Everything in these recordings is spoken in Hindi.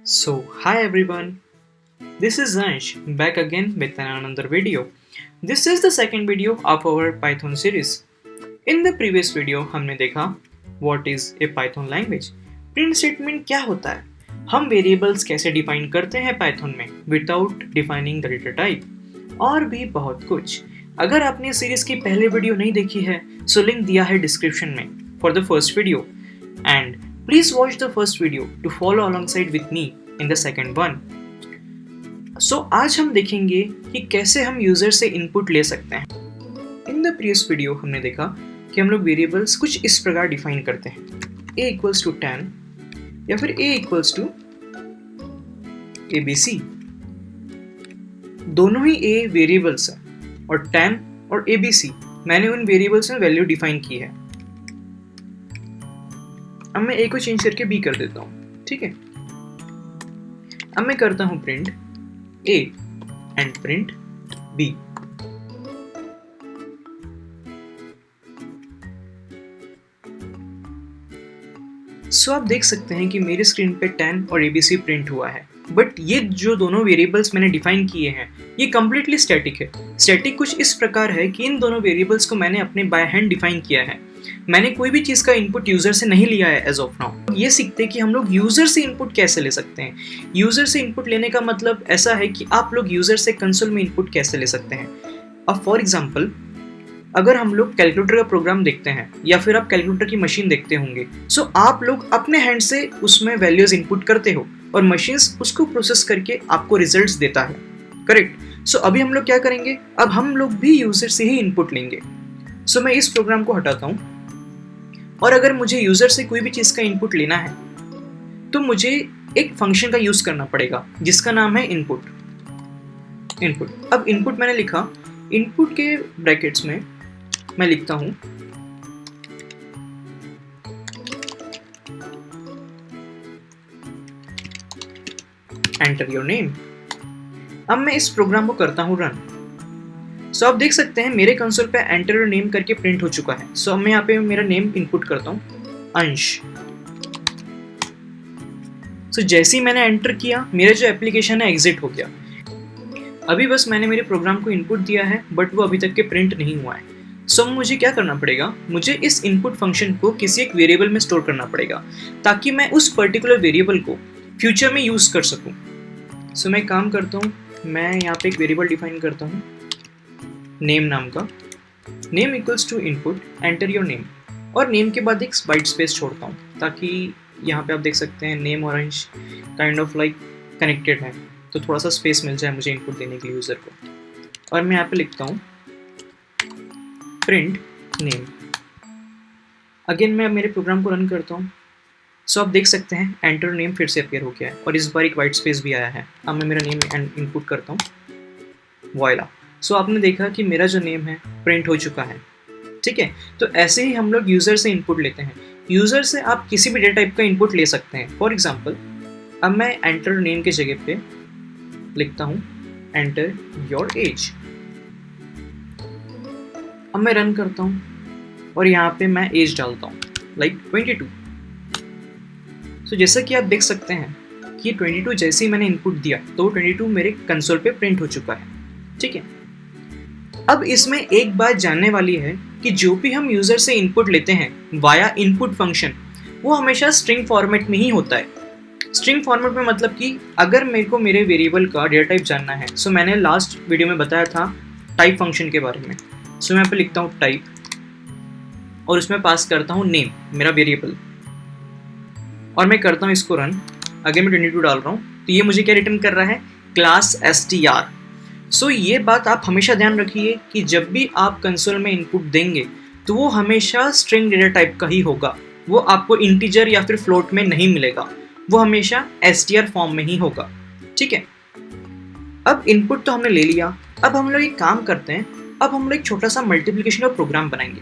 Hi everyone, this is Ansh back again with another video. This is the second video of our Python series. In the previous video हमने देखा what is a Python language, print statement क्या होता है, हम variables कैसे define करते हैं Python में without defining the data type और भी बहुत कुछ. अगर आपने सीरीज की पहले वीडियो नहीं देखी है so लिंक दिया है डिस्क्रिप्शन में for the first video and please watch the first video to follow alongside with me in the second one. आज हम देखेंगे कि कैसे हम यूजर से इनपुट ले सकते हैं. इन द प्रीवियस वीडियो हमने देखा कि हम लोग वेरिएबल्स कुछ इस प्रकार डिफाइन करते हैं, a इक्वल्स टू 10 या फिर a इक्वल्स टू abc. दोनों ही a वेरिएबल्स हैं और 10 और abc मैंने उन वेरिएबल्स में वैल्यू डिफाइन की है. अब मैं a को चेंज करके b कर देता हूँ, ठीक है. अब मैं करता हूँ print a and print b. आप देख सकते हैं कि मेरी स्क्रीन पे 10 और abc प्रिंट हुआ है, बट ये जो दोनों वेरिएबल्स मैंने डिफाइन किए हैं ये कम्प्लीटली स्टैटिक है. स्टैटिक कुछ इस प्रकार है कि इन दोनों वेरिएबल्स को मैंने अपने बाय हैंड डिफाइन किया है. मैंने कोई भी चीज़ का इनपुट यूज़र से नहीं लिया है एज ऑफ नाउ. ये सीखते हैं कि हम लोग यूज़र से इनपुट कैसे ले सकते हैं. यूज़र से इनपुट लेने का मतलब ऐसा है कि आप लोग यूज़र से कंसोल में इनपुट कैसे ले सकते हैं. अब फॉर एग्जांपल अगर हम लोग कैलकुलेटर का प्रोग्राम देखते हैं या फिर आप कैलकुलेटर की मशीन देखते होंगे, सो आप लोग अपने हैंड से उसमें वैल्यूज इनपुट करते हो और मशीन्स उसको प्रोसेस करके आपको रिजल्ट्स देता है, करेक्ट. सो अभी हम लोग क्या करेंगे, अब हम लोग भी यूज़र से ही इनपुट लेंगे. सो मैं इस प्रोग्राम को हटाता हूँ और अगर मुझे यूज़र से कोई भी चीज़ का इनपुट लेना है तो मुझे एक फंक्शन का यूज़ करना पड़ेगा जिसका नाम है इनपुट. अब इनपुट मैंने लिखा, इनपुट के ब्रैकेट्स में मैं लिखता हूँ एंटर योर नेम. अब मैं इस प्रोग्राम को करता हूँ रन. आप देख सकते हैं मेरे कंसोल पे एंटर योर नेम करके प्रिंट हो चुका है. अब मैं यहाँ पे मेरा नेम इनपुट करता हूँ अंश. जैसे ही मैंने एंटर किया मेरा जो एप्लीकेशन है एग्जिट हो गया. अभी बस मैंने मेरे प्रोग्राम को इनपुट दिया है बट वो अभी तक के प्रिंट नहीं हुआ है. मुझे क्या करना पड़ेगा, मुझे इस इनपुट फंक्शन को किसी एक वेरिएबल में स्टोर करना पड़ेगा ताकि मैं उस पर्टिकुलर वेरिएबल को फ्यूचर में यूज़ कर सकूँ. मैं काम करता हूँ, मैं यहाँ पे एक वेरिएबल डिफाइन करता हूँ नेम नाम का. Name equals to input enter your name और नेम के बाद एक वाइट स्पेस छोड़ता हूँ ताकि यहाँ पे आप देख सकते हैं नेम और अंश काइंड ऑफ लाइक कनेक्टेड है, तो थोड़ा सा स्पेस मिल जाए मुझे इनपुट देने के लिए यूज़र को. और मैं यहाँ पे लिखता हूँ प्रिंट नेम. अगेन मैं मेरे प्रोग्राम को रन करता हूँ. आप देख सकते हैं एंटर नेम फिर से अपीयर हो गया है और इस बार एक वाइट स्पेस भी आया है. अब मैं मेरा नेम इनपुट करता हूँ वॉइला. आपने देखा कि मेरा जो नेम है प्रिंट हो चुका है, ठीक है. तो ऐसे ही हम लोग यूज़र से इनपुट लेते हैं. यूज़र से आप किसी भी डेटा टाइप का इनपुट ले सकते हैं. फॉर एग्जांपल अब मैं एंटर नेम के जगह पे लिखता हूँ एंटर योर एज. अब मैं रन करता हूँ और यहाँ पे मैं एज डालता हूँ लाइक 22. जैसा कि आप देख सकते हैं कि 22 जैसे ही मैंने इनपुट दिया तो 22 मेरे कंसोल पे प्रिंट हो चुका है, ठीक है. अब इसमें एक बात जानने वाली है कि जो भी हम यूज़र से इनपुट लेते हैं वाया इनपुट फंक्शन वो हमेशा स्ट्रिंग फॉर्मेट में ही होता है. स्ट्रिंग फॉर्मेट में मतलब कि अगर मेरे को मेरे वेरिएबल का डेटा टाइप जानना है, मैंने लास्ट वीडियो में बताया था टाइप फंक्शन के बारे में. मैं यहाँ पे लिखता हूँ टाइप और उसमें पास करता हूँ नेम मेरा वेरिएबल और मैं करता हूँ इसको रन. अगर मैं 22 डाल रहा हूँ तो ये मुझे क्या रिटर्न कर रहा है, क्लास str. ये बात आप हमेशा ध्यान रखिए कि जब भी आप कंसोल में इनपुट देंगे तो वो हमेशा स्ट्रिंग डेटा टाइप का ही होगा. वो आपको इंटीजर या फिर फ्लोट में नहीं मिलेगा, वो हमेशा str फॉर्म में ही होगा, ठीक है. अब इनपुट तो हमने ले लिया. अब हम लोग एक काम करते हैं, अब हम लोग एक छोटा सा मल्टीप्लिकेशन का प्रोग्राम बनाएंगे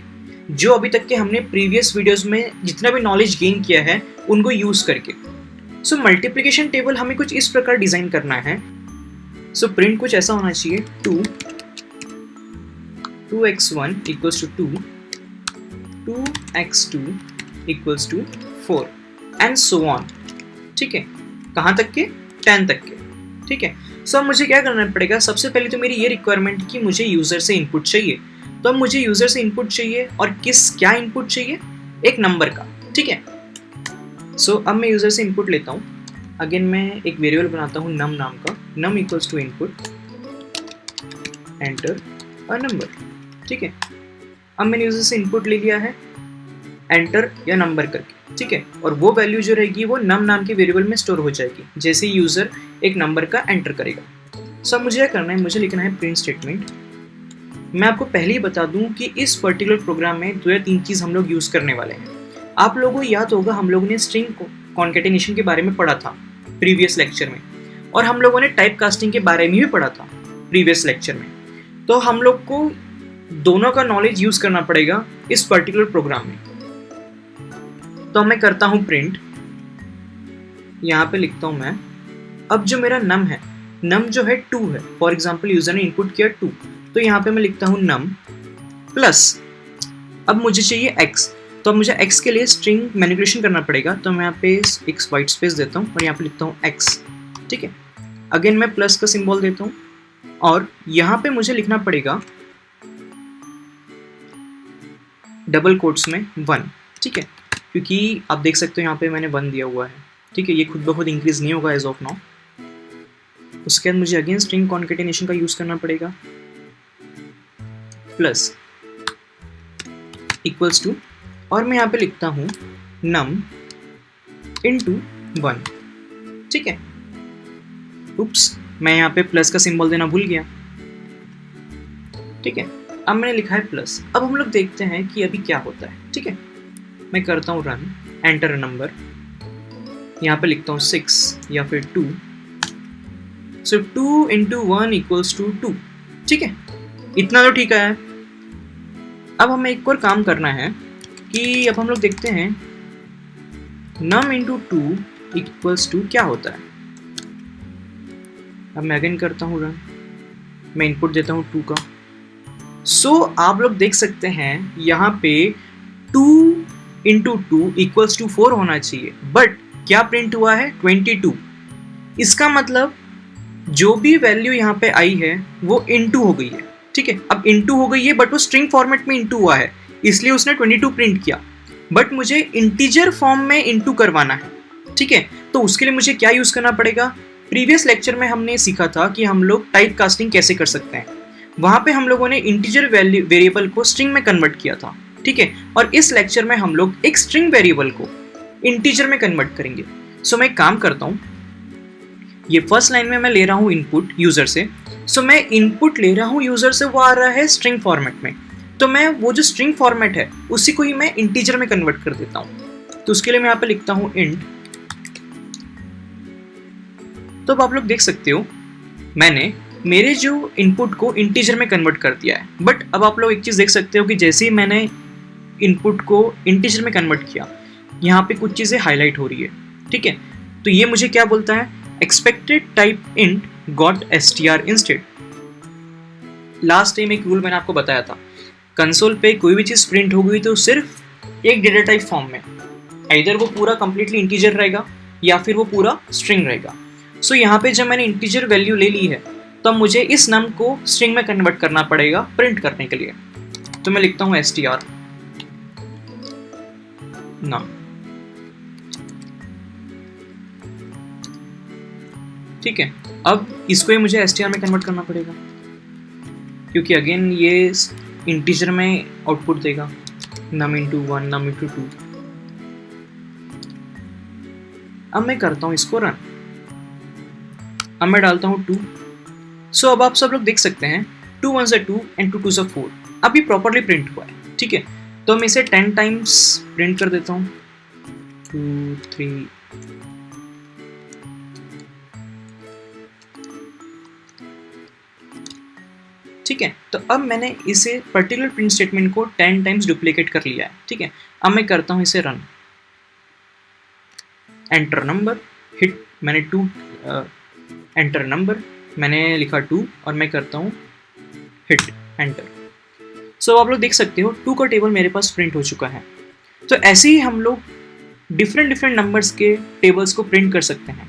जो अभी तक के हमने प्रीवियस वीडियोस में जितना भी नॉलेज गेन किया है उनको यूज़ करके. मल्टीप्लिकेशन टेबल हमें कुछ इस प्रकार डिज़ाइन करना है. प्रिंट कुछ ऐसा होना चाहिए 2x1 equals to 2, 2x2 equals to 4 and so on, ठीक है. कहाँ तक के, 10 तक के, ठीक है। सो अब मुझे क्या करना पड़ेगा, सबसे पहले तो मेरी ये रिक्वायरमेंट कि मुझे यूज़र से इनपुट चाहिए, तो अब मुझे यूज़र से इनपुट चाहिए और क्या इनपुट चाहिए, एक नंबर का, ठीक है। सो अब मैं यूज़र से इनपुट लेता हूँ, अगेन मैं एक वेरिएबल बनाता हूँ नम नाम का, num equals to input enter a number, ठीक है। अब मैंने यूज़र से इनपुट ले लिया है एंटर या नंबर करके, ठीक है, और वो वैल्यू जो रहेगी वो नम नाम के वेरिएबल में स्टोर हो जाएगी जैसे ही यूज़र एक नंबर का एंटर करेगा। सो अब मुझे क्या करना है, मुझे लिखना है प्रिंट स्टेटमेंट। मैं आपको पहले ही बता दूं कि इस पर्टिकुलर प्रोग्राम में 2 या 3 चीज़ हम लोग यूज़ करने वाले हैं। आप लोगों को याद होगा हम लोगों ने स्ट्रिंग कॉन्केटेनेशन के बारे में पढ़ा था प्रीवियस लेक्चर में, और हम लोगों ने टाइप कास्टिंग के बारे में भी पढ़ा था प्रीवियस लेक्चर में। तो हम लोग को दोनों का नॉलेज यूज़ करना पड़ेगा इस पर्टिकुलर प्रोग्राम में। तो मैं करता हूँ प्रिंट, यहाँ पे लिखता हूँ मैं, अब जो मेरा नम है, नम जो है 2 है, फॉर एग्जाम्पल यूज़र ने इनपुट किया 2, तो यहाँ पे मैं लिखता हूँ नम प्लस, अब मुझे चाहिए x, तो अब मुझे x के लिए स्ट्रिंग मैनिपुलेशन करना पड़ेगा, तो मैं यहाँ पे एक वाइट स्पेस देता हूँ और यहाँ पे लिखता हूँ x, ठीक है। अगेन मैं प्लस का सिंबल देता हूँ और यहाँ पे मुझे लिखना पड़ेगा डबल कोट्स में 1, ठीक है, क्योंकि आप देख सकते हो यहाँ पे मैंने 1 दिया हुआ है, ठीक है। ये खुद ब खुद इंक्रीज नहीं होगा एज ऑफ नाउ। उसके बाद मुझे अगेन स्ट्रिंग कॉन्केटेनेशन का यूज़ करना पड़ेगा, प्लस इक्वल्स टू, और मैं यहाँ पे लिखता हूँ नम इनटू 1, ठीक है। उप्स, मैं यहाँ पे प्लस का सिंबल देना भूल गया, ठीक है। अब मैंने लिखा है प्लस। अब हम लोग देखते हैं कि अभी क्या होता है, ठीक है। मैं करता हूँ रन, एंटर नंबर, यहाँ पे लिखता हूँ 6 या फिर 2, सो 2 इंटू 1 इक्वल्स टू 2, ठीक है। इतना तो ठीक है। अब हमें एक और काम करना है कि अब हम लोग देखते हैं नम इंटू 2 इक्वल्स टू क्या होता है। अब मैं अगेन करता हूँ रन, मैं इनपुट देता हूँ 2 का। सो आप लोग देख सकते हैं यहाँ पे 2 इंटू 2 इक्वल्स टू 4 होना चाहिए, बट क्या प्रिंट हुआ है 22। इसका मतलब जो भी वैल्यू यहाँ पे आई है वो इंटू हो गई है, ठीक है। अब इंटू हो गई है बट वो स्ट्रिंग फॉर्मेट में इंटू हुआ है, इसलिए उसने 22 प्रिंट किया, बट मुझे इंटीजर फॉर्म में इंटू करवाना है, ठीक है। तो उसके लिए मुझे क्या यूज़ करना पड़ेगा, प्रीवियस लेक्चर में हमने सीखा था कि हम लोग टाइप कास्टिंग कैसे कर सकते हैं। वहाँ पे हम लोगों ने इंटीजर वेरिएबल को स्ट्रिंग में कन्वर्ट किया था, ठीक है। और इस लेक्चर में हम लोग एक स्ट्रिंग वेरिएबल को इंटीजर में कन्वर्ट करेंगे। सो मैं काम करता हूँ, ये फर्स्ट लाइन में मैं ले रहा हूँ इनपुट यूज़र से, सो मैं इनपुट ले रहा हूँ यूज़र से, वो आ रहा है स्ट्रिंग फॉर्मेट में, तो मैं वो जो स्ट्रिंग फॉर्मेट है उसी को ही मैं इंटीजर में कन्वर्ट कर देता हूँ। तो उसके लिए मैं यहाँ पे लिखता हूँ इंट। तो अब आप लोग देख सकते हो मैंने मेरे जो इनपुट को इंटीजर में कन्वर्ट कर दिया है, बट अब आप लोग एक चीज़ देख सकते हो कि जैसे ही मैंने इनपुट को इंटीजर में कन्वर्ट किया, यहाँ पे कुछ चीज़ें हाईलाइट हो रही है, ठीक है। तो ये मुझे क्या बोलता है, expected type int got str instead. Last time एक रूल मैंने आपको बताया था, कंसोल पे कोई भी चीज़ प्रिंट हो गई तो सिर्फ एक डेटा टाइप फॉर्म में, इधर वो पूरा कंप्लीटली इंटीजर रहेगा या फिर वो पूरा स्ट्रिंग रहेगा। सो यहाँ पे जब मैंने इंटीजर वैल्यू ले ली है तो मुझे इस नम को स्ट्रिंग में कन्वर्ट करना पड़ेगा प्रिंट करने के लिए। तो मैं लिखता हूँ str नम, ठीक है। अब इसको ही मुझे str में कन्वर्ट करना पड़ेगा क्योंकि अगेन ये इंटीजर में आउटपुट देगा, नम इंटू 1 नम इंटू 2। अब मैं करता हूँ इसको रन, अब मैं डालता हूँ 2। सो अब आप सब लोग देख सकते हैं 2 1 से 2 एंड 2 2 से 4, अब ये प्रॉपरली प्रिंट हुआ है, ठीक है। तो मैं इसे 10 टाइम्स प्रिंट कर देता हूँ, 2 3 ठीक है। तो अब मैंने इसे पर्टिकुलर प्रिंट स्टेटमेंट को 10 टाइम्स डुप्लीकेट कर लिया है, ठीक है। अब मैं करता हूँ इसे रन, एंटर नंबर हिट, मैंने 2 एंटर नंबर मैंने लिखा 2 और मैं करता हूँ हिट एंटर। सो आप लोग देख सकते हो 2 का टेबल मेरे पास प्रिंट हो चुका है। तो ऐसे ही हम लोग डिफरेंट नंबर्स के टेबल्स को प्रिंट कर सकते हैं।